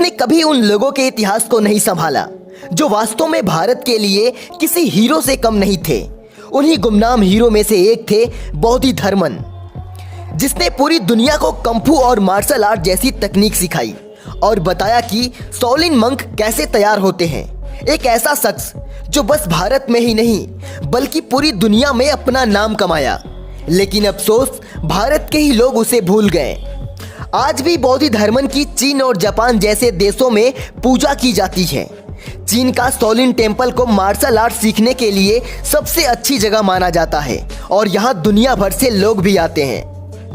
जिसने कभी उन लोगों के इतिहास को नहीं संभाला जो वास्तव में भारत के लिए किसी हीरो से कम नहीं थे। उन्हीं गुमनाम हीरो में से एक थे बोधिधर्मन, जिसने पूरी दुनिया को कंफू और मार्शल आर्ट जैसी तकनीक सिखाई और बताया कि शाओलिन मंक कैसे तैयार होते हैं। एक ऐसा शख्स जो बस भारत में ही नहीं बल्कि पूरी दुनिया में अपना नाम कमाया, लेकिन अफसोस भारत के ही लोग उसे भूल गए। आज भी बोधिधर्मन की चीन और जापान जैसे देशों में पूजा की जाती है। चीन का शाओलिन टेम्पल को मार्शल आर्ट सीखने के लिए सबसे अच्छी जगह माना जाता है और यहाँ दुनिया भर से लोग भी आते हैं।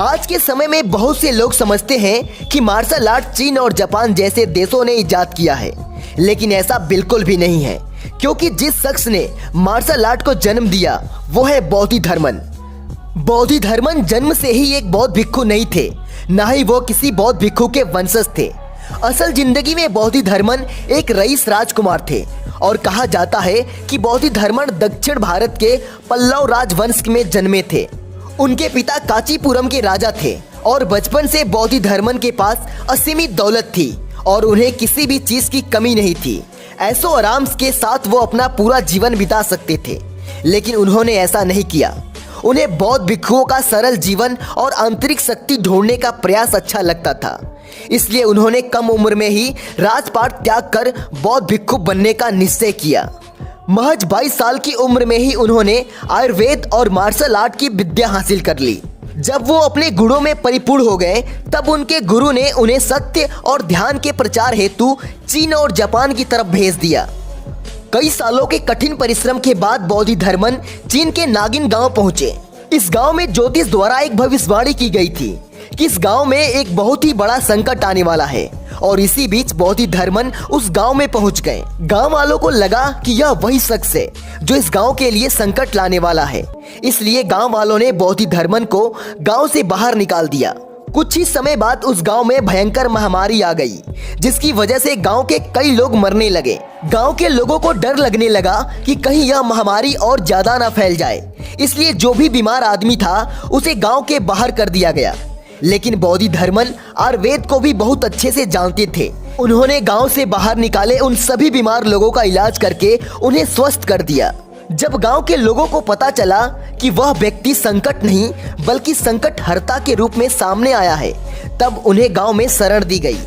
आज के समय में बहुत से लोग समझते हैं कि मार्शल आर्ट चीन और जापान जैसे देशों ने इजाद किया है, लेकिन ऐसा बिल्कुल भी नहीं है, क्योंकि जिस शख्स ने मार्शल आर्ट को जन्म दिया वो है बोधिधर्मन। बोधिधर्मन जन्म से ही एक बौद्ध भिक्षु नहीं थे, ना ही वो किसी बौद्ध भिक्षु के वंशज थे। असल जिंदगी में बोधिधर्मन एक रईस राजकुमार थे और कहा जाता है कि बोधिधर्मन दक्षिण भारत के पल्लव राजवंश में जन्मे थे। उनके पिता कांचीपुरम के राजा थे और बचपन से बोधिधर्मन के पास असीमित दौलत थी और उन्हें किसी भी चीज की कमी नहीं थी। ऐशो आराम के साथ वो अपना पूरा जीवन बिता सकते थे, लेकिन उन्होंने ऐसा नहीं किया। उन्हें बौद्ध भिक्षुओं का सरल जीवन और आंतरिक शक्ति ढूंढने का प्रयास अच्छा लगता था, इसलिए उन्होंने कम उम्र में ही राजपाट त्याग कर बौद्ध भिक्षु बनने का निश्चय किया। महज 22 साल की उम्र में ही उन्होंने आयुर्वेद और मार्शल आर्ट की विद्या हासिल कर ली। जब वो अपने गुणों में परिपूर्ण हो गए तब उनके गुरु ने उन्हें सत्य और ध्यान के प्रचार हेतु चीन और जापान की तरफ भेज दिया। कई सालों के कठिन परिश्रम के बाद बोधिधर्मन चीन के नागिन गांव पहुंचे। इस गांव में ज्योतिष द्वारा एक भविष्यवाणी की गई थी कि इस गांव में एक बहुत ही बड़ा संकट आने वाला है और इसी बीच बोधिधर्मन उस गांव में पहुंच गए। गांव वालों को लगा कि यह वही शख्स है जो इस गांव के लिए संकट लाने वाला है, इसलिए गांव वालों ने बोधिधर्मन को गांव से बाहर निकाल दिया। कुछ ही समय बाद उस गांव में भयंकर महामारी आ गई, जिसकी वजह से गांव के कई लोग मरने लगे। गांव के लोगों को डर लगने लगा कि कहीं यह महामारी और ज्यादा ना फैल जाए, इसलिए जो भी बीमार आदमी था उसे गांव के बाहर कर दिया गया। लेकिन बोधिधर्मन आयुर्वेद को भी बहुत अच्छे से जानते थे। उन्होंने गांव से बाहर निकाले उन सभी बीमार लोगों का इलाज करके उन्हें स्वस्थ कर दिया। जब गांव के लोगों को पता चला कि वह व्यक्ति संकट नहीं बल्कि संकट हर्ता के रूप में सामने आया है, तब उन्हें गांव में शरण दी गई।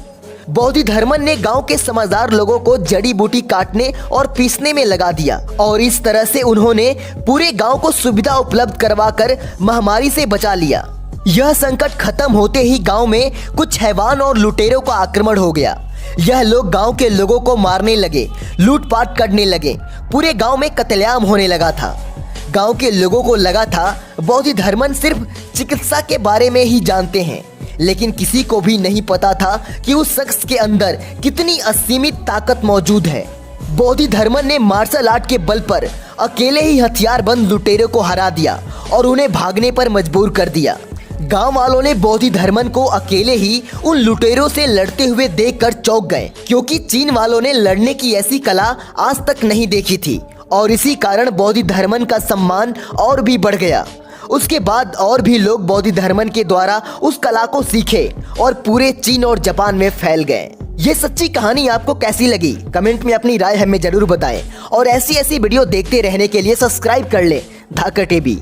बोधिधर्मन ने गांव के समझदार लोगों को जड़ी बूटी काटने और पीसने में लगा दिया और इस तरह से उन्होंने पूरे गांव को सुविधा उपलब्ध करवाकर महामारी से बचा लिया। यह संकट खत्म होते ही गांव में कुछ हैवान और लुटेरों का आक्रमण हो गया। यह लोग गांव के लोगों को मारने लगे, लूटपाट करने लगे। पूरे गांव में कत्लेआम होने लगा था। गांव के लोगों को लगा था बोधिधर्मन सिर्फ चिकित्सा के बारे में ही जानते हैं, लेकिन किसी को भी नहीं पता था कि उस शख्स के अंदर कितनी असीमित ताकत मौजूद है। बोधिधर्मन ने मार्शल आर्ट के बल पर अकेले ही हथियारबंद लुटेरों को हरा दिया और उन्हें भागने पर मजबूर कर दिया। गांव वालों ने बोधिधर्मन को अकेले ही उन लुटेरों से लड़ते हुए देखकर चौंक गए, क्योंकि चीन वालों ने लड़ने की ऐसी कला आज तक नहीं देखी थी और इसी कारण बोधिधर्मन का सम्मान और भी बढ़ गया। उसके बाद और भी लोग बोधिधर्मन के द्वारा उस कला को सीखे और पूरे चीन और जापान में फैल गए। ये सच्ची कहानी आपको कैसी लगी? कमेंट में अपनी राय हमें जरूर बताएं और ऐसी वीडियो देखते रहने के लिए सब्सक्राइब कर लें धाकड़ टीवी।